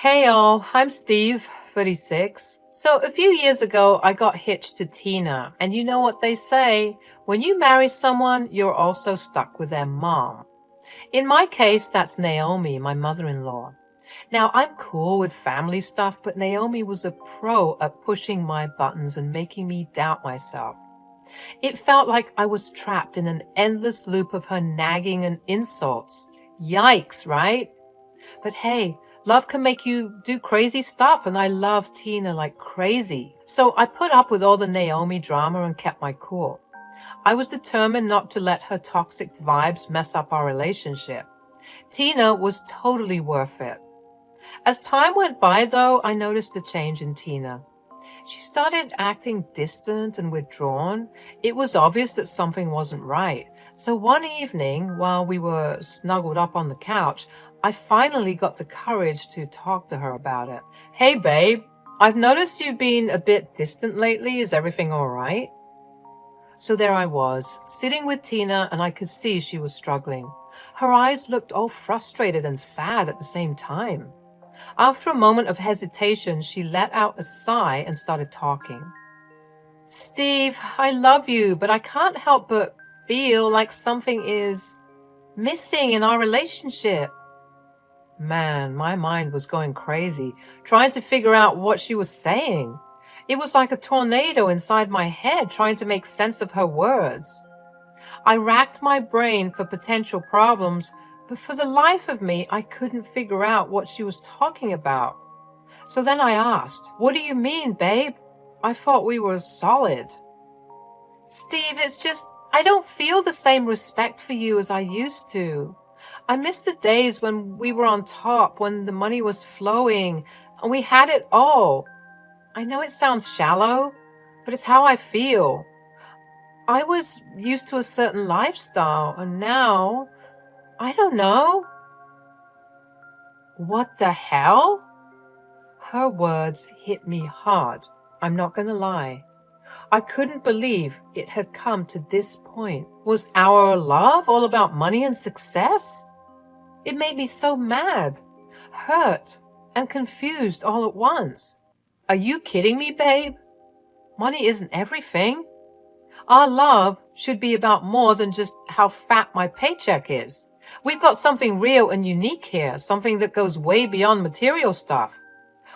Hey all, I'm Steve, 36. So a few years ago, I got hitched to Tina, and you know what they say, when you marry someone, you're also stuck with their mom. In my case, that's Naomi, my mother-in-law. Now, I'm cool with family stuff, but Naomi was a pro at pushing my buttons and making me doubt myself. It felt like I was trapped in an endless loop of her nagging and insults. Yikes, right? But hey, love can make you do crazy stuff, and I love Tina like crazy. So I put up with all the Naomi drama and kept my cool. I was determined not to let her toxic vibes mess up our relationship. Tina was totally worth it. As time went by, though, I noticed a change in Tina. She started acting distant and withdrawn. It was obvious that something wasn't right. So one evening, while we were snuggled up on the couch, I finally got the courage to talk to her about it. Hey, babe, I've noticed you've been a bit distant lately. Is everything all right? So there I was, sitting with Tina, and I could see she was struggling. Her eyes looked all frustrated and sad at the same time. After a moment of hesitation, she let out a sigh and started talking. Steve, I love you, but I can't help but feel like something is missing in our relationship. Man, my mind was going crazy, trying to figure out what she was saying. It was like a tornado inside my head, trying to make sense of her words. I racked my brain for potential problems, but for the life of me, I couldn't figure out what she was talking about. So then I asked, what do you mean, babe? I thought we were solid. Steve, it's just, I don't feel the same respect for you as I used to. I miss the days when we were on top, when the money was flowing, and we had it all. I know it sounds shallow, but it's how I feel. I was used to a certain lifestyle, and now, I don't know. What the hell? Her words hit me hard. I'm not going to lie. I couldn't believe it had come to this point. Was our love all about money and success? It made me so mad, hurt, and confused all at once. Are you kidding me, babe? Money isn't everything. Our love should be about more than just how fat my paycheck is. We've got something real and unique here, something that goes way beyond material stuff.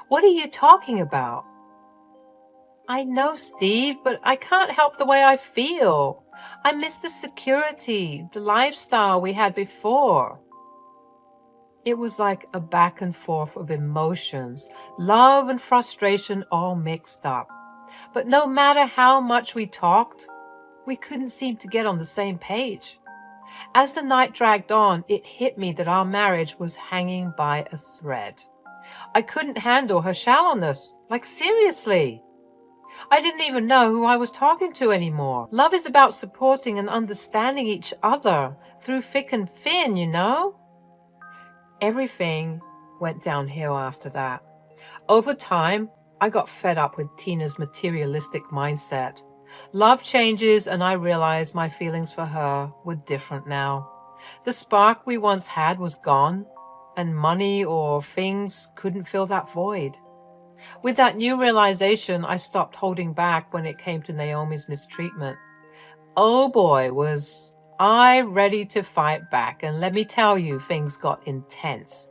What are you talking about? I know, Steve, but I can't help the way I feel. I miss the security, the lifestyle we had before. It was like a back and forth of emotions, love and frustration all mixed up. But no matter how much we talked, we couldn't seem to get on the same page. As the night dragged on, it hit me that our marriage was hanging by a thread. I couldn't handle her shallowness. Like, seriously. I didn't even know who I was talking to anymore. Love is about supporting and understanding each other through thick and thin, you know? Everything went downhill after that. Over time, I got fed up with Tina's materialistic mindset. Love changes, and I realized my feelings for her were different now. The spark we once had was gone, and money or things couldn't fill that void. With that new realization, I stopped holding back when it came to Naomi's mistreatment. Oh boy, was I ready to fight back, and let me tell you, things got intense.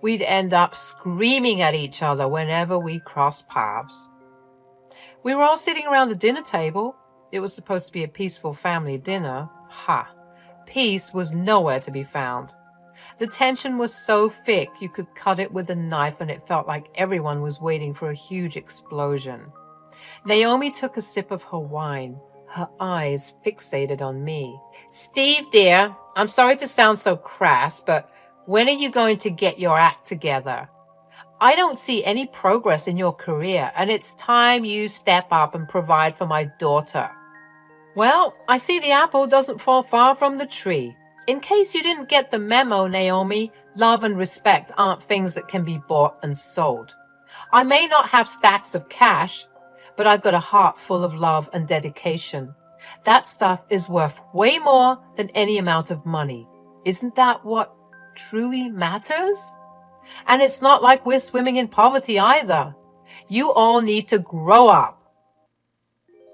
We'd end up screaming at each other whenever we crossed paths. We were all sitting around the dinner table. It was supposed to be a peaceful family dinner. Ha! Peace was nowhere to be found. The tension was so thick you could cut it with a knife, and it felt like everyone was waiting for a huge explosion. Naomi took a sip of her wine, her eyes fixated on me. Steve, dear, I'm sorry to sound so crass, but when are you going to get your act together? I don't see any progress in your career, and it's time you step up and provide for my daughter. Well, I see the apple doesn't fall far from the tree. In case you didn't get the memo, Naomi, love and respect aren't things that can be bought and sold. I may not have stacks of cash, but I've got a heart full of love and dedication. That stuff is worth way more than any amount of money. Isn't that what truly matters? And it's not like we're swimming in poverty either. You all need to grow up.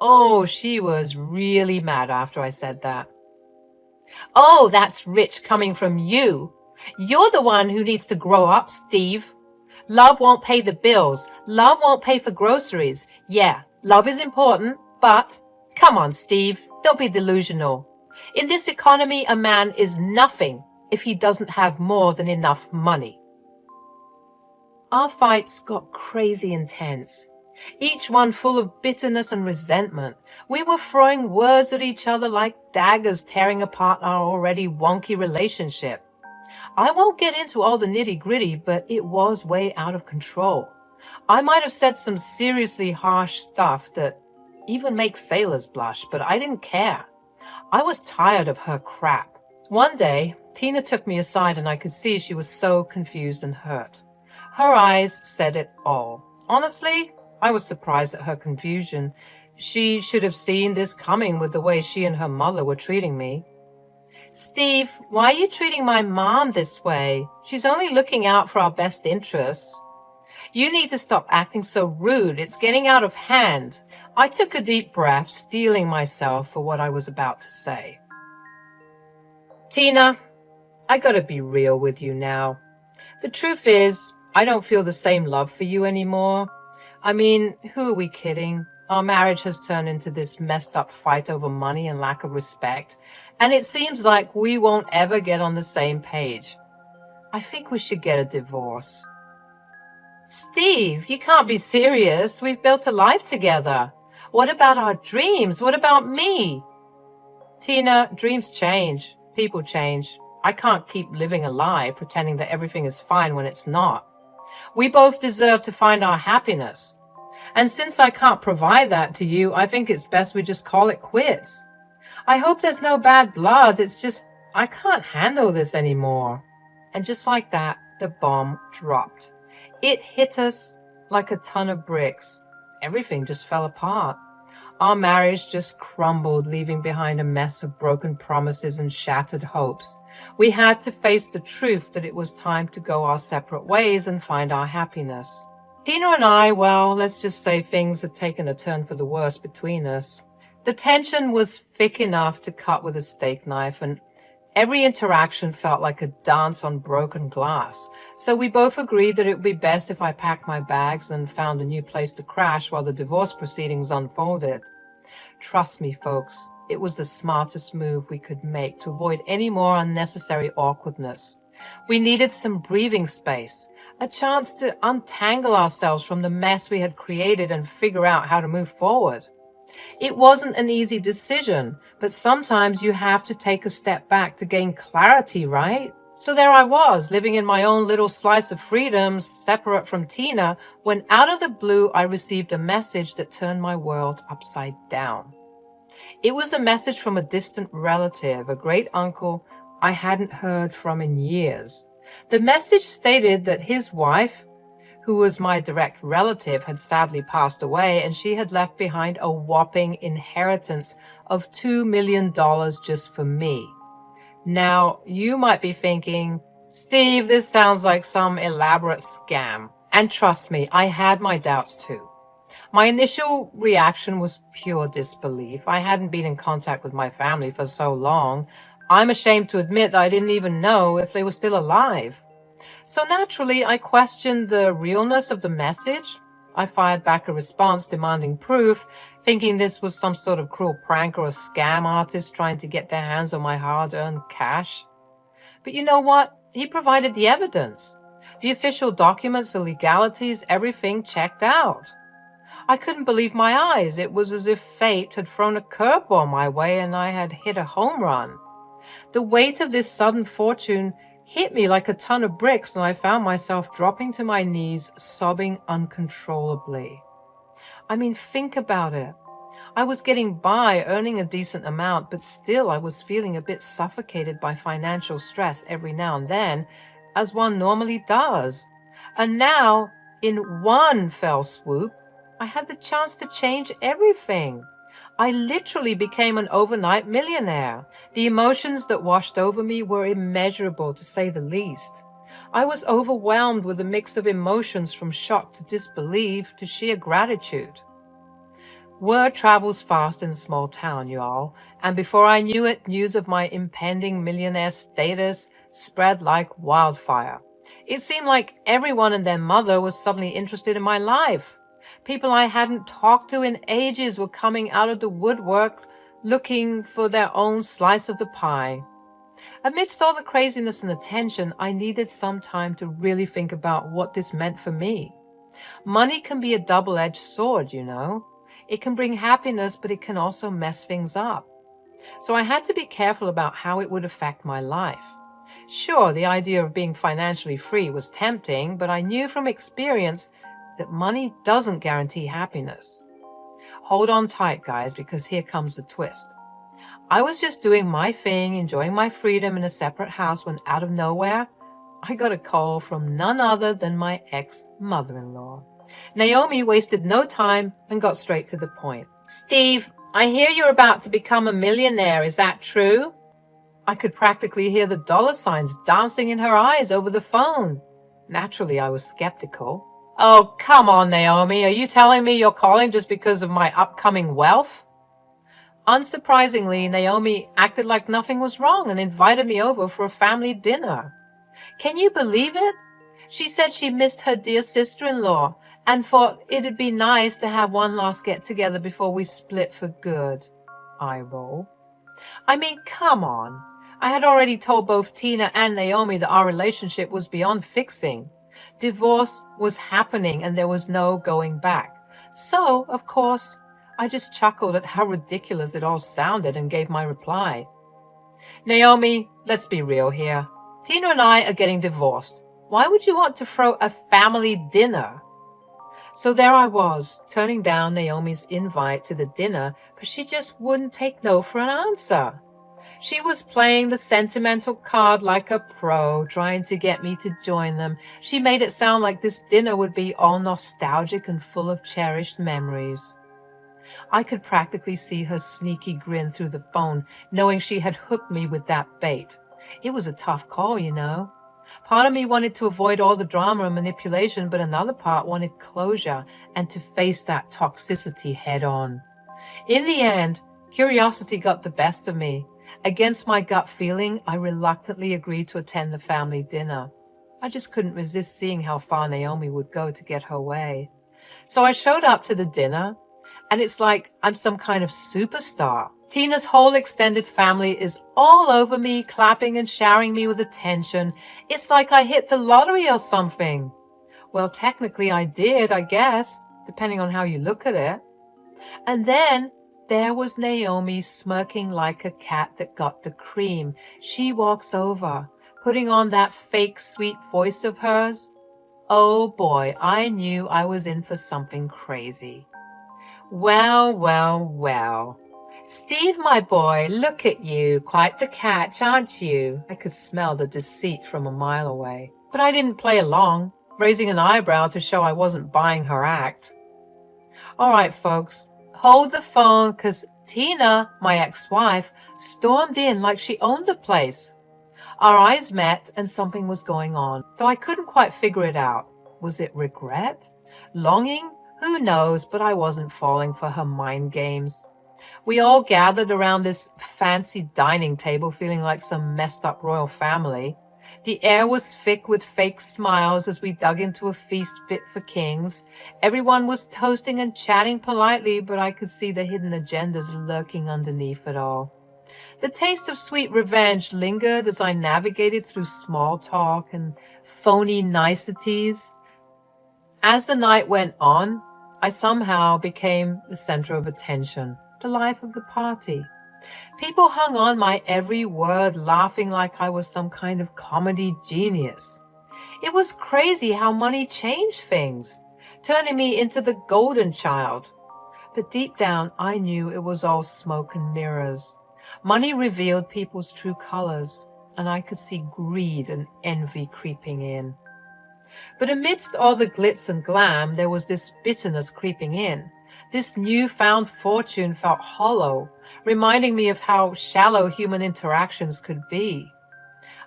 Oh, she was really mad after I said that. Oh, that's rich coming from you. You're the one who needs to grow up, Steve. Love won't pay the bills. Love won't pay for groceries. Yeah, love is important, but come on, Steve, don't be delusional. In this economy, a man is nothing if he doesn't have more than enough money. Our fights got crazy intense, each one full of bitterness and resentment. We were throwing words at each other like daggers, tearing apart our already wonky relationship. I won't get into all the nitty-gritty, but it was way out of control. I might have said some seriously harsh stuff that even makes sailors blush, but I didn't care. I was tired of her crap. One day, Tina took me aside and I could see she was so confused and hurt. Her eyes said it all. Honestly, I was surprised at her confusion. She should have seen this coming with the way she and her mother were treating me. Steve, why are you treating my mom this way? She's only looking out for our best interests. You need to stop acting so rude. It's getting out of hand. I took a deep breath, steeling myself for what I was about to say. Tina, I gotta be real with you now. The truth is, I don't feel the same love for you anymore. I mean, who are we kidding? Our marriage has turned into this messed up fight over money and lack of respect, and it seems like we won't ever get on the same page. I think we should get a divorce. Steve, you can't be serious. We've built a life together. What about our dreams? What about me? Tina, dreams change. People change. I can't keep living a lie, pretending that everything is fine when it's not. We both deserve to find our happiness. And since I can't provide that to you, I think it's best we just call it quits. I hope there's no bad blood. It's just, I can't handle this anymore. And just like that, the bomb dropped. It hit us like a ton of bricks. Everything just fell apart. Our marriage just crumbled, leaving behind a mess of broken promises and shattered hopes. We had to face the truth that it was time to go our separate ways and find our happiness. Tina and I, well, let's just say things had taken a turn for the worse between us. The tension was thick enough to cut with a steak knife, and every interaction felt like a dance on broken glass. So we both agreed that it would be best if I packed my bags and found a new place to crash while the divorce proceedings unfolded. Trust me, folks, it was the smartest move we could make to avoid any more unnecessary awkwardness. We needed some breathing space, a chance to untangle ourselves from the mess we had created and figure out how to move forward. It wasn't an easy decision, but sometimes you have to take a step back to gain clarity, right? So there I was, living in my own little slice of freedom, separate from Tina, when out of the blue I received a message that turned my world upside down. It was a message from a distant relative, a great uncle I hadn't heard from in years. The message stated that his wife, who was my direct relative, had sadly passed away, and she had left behind a whopping inheritance of $2 million just for me. Now, you might be thinking, Steve, this sounds like some elaborate scam. And trust me, I had my doubts too. My initial reaction was pure disbelief. I hadn't been in contact with my family for so long. I'm ashamed to admit that I didn't even know if they were still alive. So naturally, I questioned the realness of the message. I fired back a response demanding proof, thinking this was some sort of cruel prank or a scam artist trying to get their hands on my hard-earned cash. But you know what? He provided the evidence. The official documents, the legalities, everything checked out. I couldn't believe my eyes. It was as if fate had thrown a curveball my way and I had hit a home run. The weight of this sudden fortune hit me like a ton of bricks, and I found myself dropping to my knees, sobbing uncontrollably. I mean, think about it. I was getting by, earning a decent amount, but still I was feeling a bit suffocated by financial stress every now and then, as one normally does. And now, in one fell swoop, I had the chance to change everything. I literally became an overnight millionaire. The emotions that washed over me were immeasurable, to say the least. I was overwhelmed with a mix of emotions from shock to disbelief to sheer gratitude. Word travels fast in a small town, you all, and before I knew it, news of my impending millionaire status spread like wildfire. It seemed like everyone and their mother was suddenly interested in my life. People I hadn't talked to in ages were coming out of the woodwork looking for their own slice of the pie. Amidst all the craziness and attention, I needed some time to really think about what this meant for me. Money can be a double-edged sword, you know. It can bring happiness, but it can also mess things up. So I had to be careful about how it would affect my life. Sure, the idea of being financially free was tempting, but I knew from experience that money doesn't guarantee happiness. Hold on tight, guys, because here comes the twist. I was just doing my thing, enjoying my freedom in a separate house when out of nowhere, I got a call from none other than my ex-mother-in-law. Naomi wasted no time and got straight to the point. "Steve, I hear you're about to become a millionaire. Is that true?" I could practically hear the dollar signs dancing in her eyes over the phone. Naturally, I was skeptical. "Oh, come on, Naomi. Are you telling me you're calling just because of my upcoming wealth?" Unsurprisingly, Naomi acted like nothing was wrong and invited me over for a family dinner. Can you believe it? She said she missed her dear sister-in-law and thought it'd be nice to have one last get-together before we split for good. Eye roll. I mean, come on. I had already told both Tina and Naomi that our relationship was beyond fixing. Divorce was happening and there was no going back. So, of course, I just chuckled at how ridiculous it all sounded and gave my reply. "Naomi, let's be real here. Tina and I are getting divorced. Why would you want to throw a family dinner?" So there I was, turning down Naomi's invite to the dinner, but she just wouldn't take no for an answer. She was playing the sentimental card like a pro, trying to get me to join them. She made it sound like this dinner would be all nostalgic and full of cherished memories. I could practically see her sneaky grin through the phone, knowing she had hooked me with that bait. It was a tough call, you know. Part of me wanted to avoid all the drama and manipulation, but another part wanted closure and to face that toxicity head on. In the end, curiosity got the best of me. Against my gut feeling, I reluctantly agreed to attend the family dinner. I just couldn't resist seeing how far Naomi would go to get her way. So I showed up to the dinner, and it's like I'm some kind of superstar. Tina's whole extended family is all over me, clapping and showering me with attention. It's like I hit the lottery or something. Well, technically I did, I guess, depending on how you look at it. And then there was Naomi smirking like a cat that got the cream. She walks over, putting on that fake sweet voice of hers. Oh boy, I knew I was in for something crazy. Well, well, well. "Steve, my boy, look at you. Quite the catch, aren't you?" I could smell the deceit from a mile away. But I didn't play along, raising an eyebrow to show I wasn't buying her act. All right, folks, hold the phone, 'cause Tina, my ex-wife, stormed in like she owned the place. Our eyes met and something was going on, though I couldn't quite figure it out. Was it regret? Longing? Who knows, but I wasn't falling for her mind games. We all gathered around this fancy dining table feeling like some messed up royal family. The air was thick with fake smiles as we dug into a feast fit for kings. Everyone was toasting and chatting politely, but I could see the hidden agendas lurking underneath it all. The taste of sweet revenge lingered as I navigated through small talk and phony niceties. As the night went on, I somehow became the center of attention, the life of the party. People hung on my every word, laughing like I was some kind of comedy genius. It was crazy how money changed things, turning me into the golden child. But deep down, I knew it was all smoke and mirrors. Money revealed people's true colors, and I could see greed and envy creeping in. But amidst all the glitz and glam, there was this bitterness creeping in. This newfound fortune felt hollow, reminding me of how shallow human interactions could be.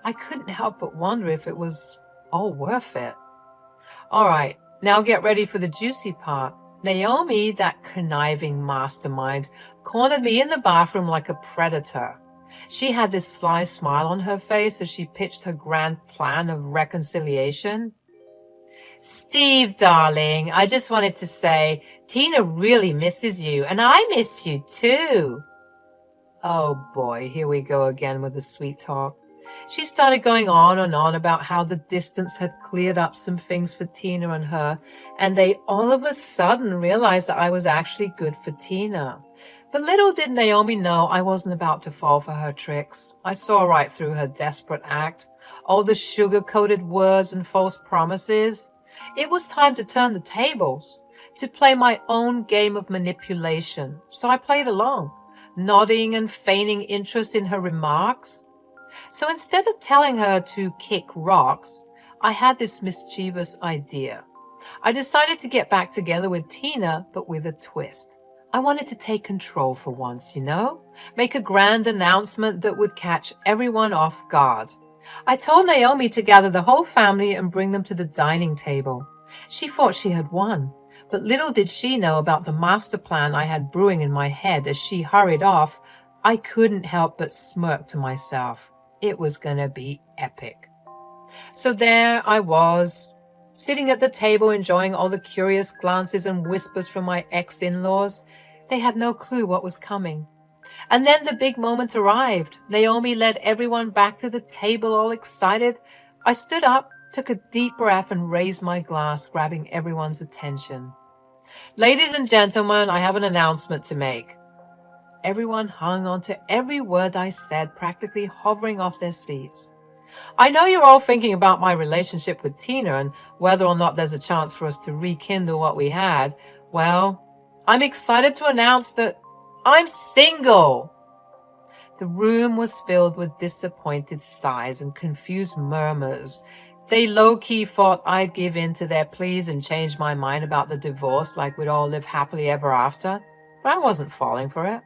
I couldn't help but wonder if it was all worth it. All right, now get ready for the juicy part. Naomi, that conniving mastermind, cornered me in the bathroom like a predator. She had this sly smile on her face as she pitched her grand plan of reconciliation. Steve, darling, I just wanted to say, Tina really misses you, and I miss you too. Oh boy, here we go again with the sweet talk. She started going on and on about how the distance had cleared up some things for Tina and her, and they all of a sudden realized that I was actually good for Tina. But little did Naomi know I wasn't about to fall for her tricks. I saw right through her desperate act, all the sugar-coated words and false promises. It was time to turn the tables, to play my own game of manipulation, so I played along, nodding and feigning interest in her remarks. So instead of telling her to kick rocks, I had this mischievous idea. I decided to get back together with Tina, but with a twist. I wanted to take control for once, make a grand announcement that would catch everyone off guard. I told Naomi to gather the whole family and bring them to the dining table. She thought she had won, but little did she know about the master plan I had brewing in my head as she hurried off. I couldn't help but smirk to myself. It was going to be epic. So there I was, sitting at the table enjoying all the curious glances and whispers from my ex-in-laws. They had no clue what was coming. And then the big moment arrived. Naomi led everyone back to the table, all excited. I stood up, took a deep breath, and raised my glass, grabbing everyone's attention. Ladies and gentlemen, I have an announcement to make. Everyone hung on to every word I said, practically hovering off their seats. I know you're all thinking about my relationship with Tina and whether or not there's a chance for us to rekindle what we had. Well, I'm excited to announce that I'm single. The room was filled with disappointed sighs and confused murmurs. They low-key thought I'd give in to their pleas and change my mind about the divorce like we'd all live happily ever after, but I wasn't falling for it.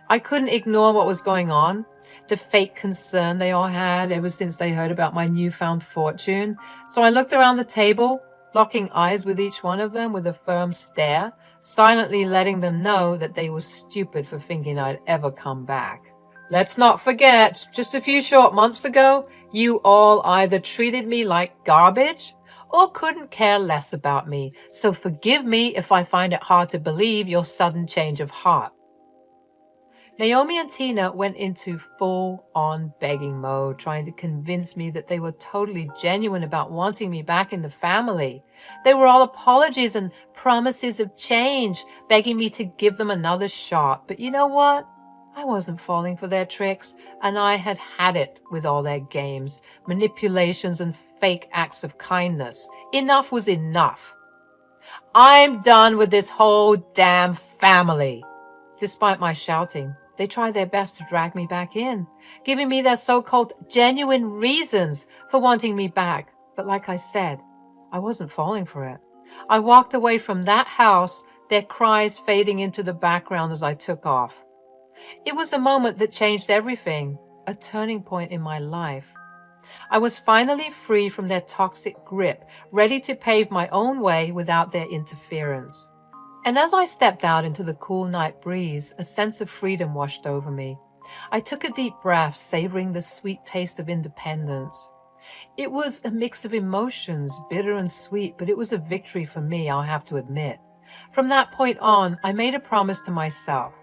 I couldn't ignore what was going on, the fake concern they all had ever since they heard about my newfound fortune. So I looked around the table, locking eyes with each one of them with a firm stare, silently letting them know that they were stupid for thinking I'd ever come back. Let's not forget, just a few short months ago, you all either treated me like garbage or couldn't care less about me. So forgive me if I find it hard to believe your sudden change of heart. Naomi and Tina went into full-on begging mode, trying to convince me that they were totally genuine about wanting me back in the family. They were all apologies and promises of change, begging me to give them another shot. But you know what? I wasn't falling for their tricks, and I had had it with all their games, manipulations, and fake acts of kindness. Enough was enough. I'm done with this whole damn family. Despite my shouting, they tried their best to drag me back in, giving me their so-called genuine reasons for wanting me back. But like I said, I wasn't falling for it. I walked away from that house, their cries fading into the background as I took off. It was a moment that changed everything, a turning point in my life. I was finally free from their toxic grip, ready to pave my own way without their interference. And as I stepped out into the cool night breeze, a sense of freedom washed over me. I took a deep breath, savoring the sweet taste of independence. It was a mix of emotions, bitter and sweet, but it was a victory for me, I'll have to admit. From that point on, I made a promise to myself.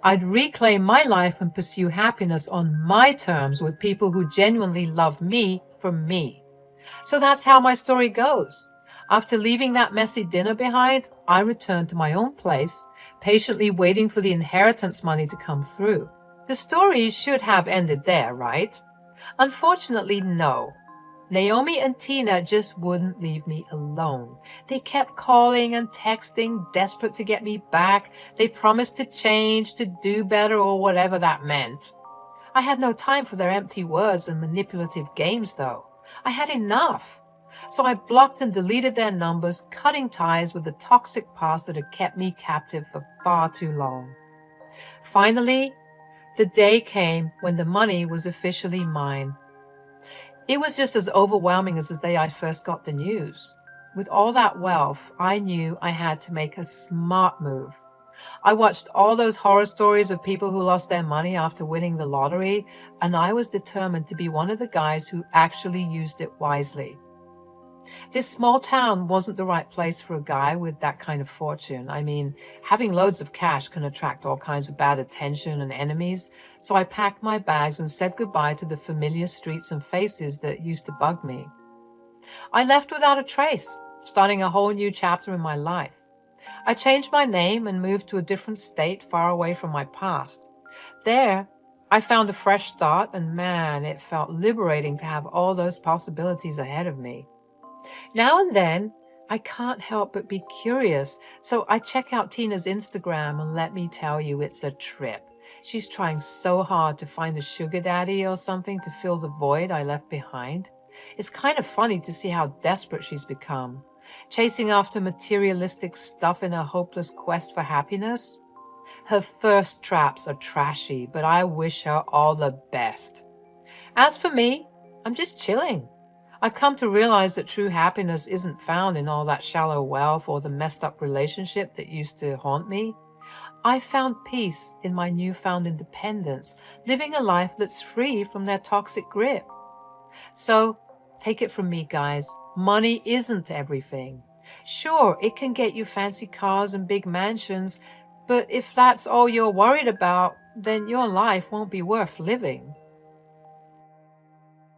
I'd reclaim my life and pursue happiness on my terms with people who genuinely love me for me. So that's how my story goes. After leaving that messy dinner behind, I returned to my own place, patiently waiting for the inheritance money to come through. The story should have ended there, right? Unfortunately, no. Naomi and Tina just wouldn't leave me alone. They kept calling and texting, desperate to get me back. They promised to change, to do better, or whatever that meant. I had no time for their empty words and manipulative games, though. I had enough. So I blocked and deleted their numbers, cutting ties with the toxic past that had kept me captive for far too long. Finally, the day came when the money was officially mine. It was just as overwhelming as the day I first got the news. With all that wealth, I knew I had to make a smart move. I watched all those horror stories of people who lost their money after winning the lottery, and I was determined to be one of the guys who actually used it wisely. This small town wasn't the right place for a guy with that kind of fortune. I mean, having loads of cash can attract all kinds of bad attention and enemies, so I packed my bags and said goodbye to the familiar streets and faces that used to bug me. I left without a trace, starting a whole new chapter in my life. I changed my name and moved to a different state far away from my past. There, I found a fresh start, and man, it felt liberating to have all those possibilities ahead of me. Now and then, I can't help but be curious, so I check out Tina's Instagram, and let me tell you, it's a trip. She's trying so hard to find a sugar daddy or something to fill the void I left behind. It's kind of funny to see how desperate she's become, chasing after materialistic stuff in a hopeless quest for happiness. Her first traps are trashy, but I wish her all the best. As for me, I'm just chilling. I've come to realize that true happiness isn't found in all that shallow wealth or the messed up relationship that used to haunt me. I found peace in my newfound independence, living a life that's free from their toxic grip. So, take it from me, guys. Money isn't everything. Sure, it can get you fancy cars and big mansions, but if that's all you're worried about, then your life won't be worth living.